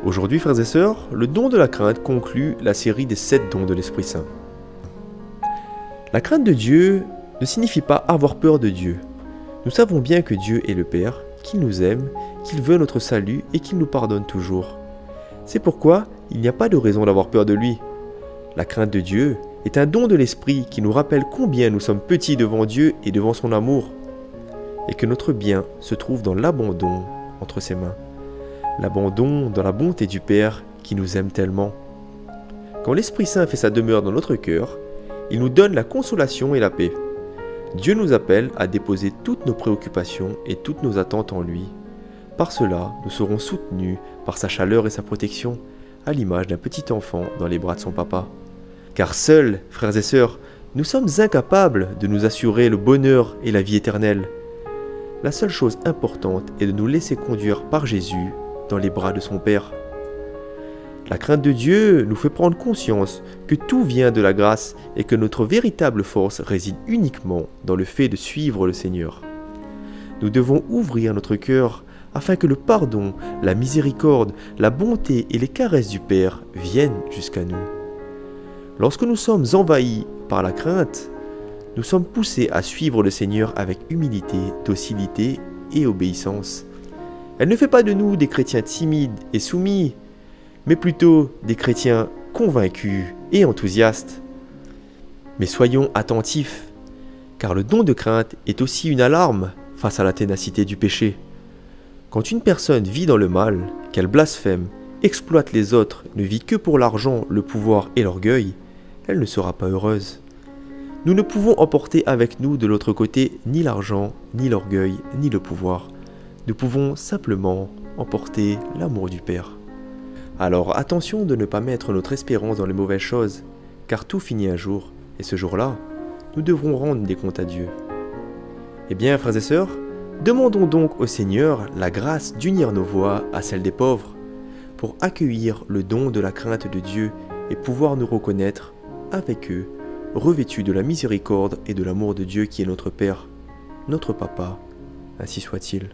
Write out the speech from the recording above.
Aujourd'hui, frères et sœurs, le don de la crainte conclut la série des 7 dons de l'Esprit Saint. La crainte de Dieu ne signifie pas avoir peur de Dieu. Nous savons bien que Dieu est le Père, qu'il nous aime, qu'il veut notre salut et qu'il nous pardonne toujours. C'est pourquoi il n'y a pas de raison d'avoir peur de lui. La crainte de Dieu est un don de l'Esprit qui nous rappelle combien nous sommes petits devant Dieu et devant son amour, et que notre bien se trouve dans l'abandon entre ses mains. L'abandon dans la bonté du Père qui nous aime tellement. Quand l'Esprit Saint fait sa demeure dans notre cœur, il nous donne la consolation et la paix. Dieu nous appelle à déposer toutes nos préoccupations et toutes nos attentes en lui. Par cela, nous serons soutenus par sa chaleur et sa protection, à l'image d'un petit enfant dans les bras de son papa. Car seuls, frères et sœurs, nous sommes incapables de nous assurer le bonheur et la vie éternelle. La seule chose importante est de nous laisser conduire par Jésus dans les bras de son Père. La crainte de Dieu nous fait prendre conscience que tout vient de la grâce et que notre véritable force réside uniquement dans le fait de suivre le Seigneur. Nous devons ouvrir notre cœur afin que le pardon, la miséricorde, la bonté et les caresses du Père viennent jusqu'à nous. Lorsque nous sommes envahis par la crainte, nous sommes poussés à suivre le Seigneur avec humilité, docilité et obéissance. Elle ne fait pas de nous des chrétiens timides et soumis, mais plutôt des chrétiens convaincus et enthousiastes. Mais soyons attentifs, car le don de crainte est aussi une alarme face à la ténacité du péché. Quand une personne vit dans le mal, qu'elle blasphème, exploite les autres, ne vit que pour l'argent, le pouvoir et l'orgueil, elle ne sera pas heureuse. Nous ne pouvons emporter avec nous de l'autre côté ni l'argent, ni l'orgueil, ni le pouvoir. Nous pouvons simplement emporter l'amour du Père. Alors attention de ne pas mettre notre espérance dans les mauvaises choses, car tout finit un jour, et ce jour-là, nous devrons rendre des comptes à Dieu. Eh bien, frères et sœurs, demandons donc au Seigneur la grâce d'unir nos voix à celles des pauvres, pour accueillir le don de la crainte de Dieu et pouvoir nous reconnaître, avec eux, revêtus de la miséricorde et de l'amour de Dieu qui est notre Père, notre Papa, ainsi soit-il.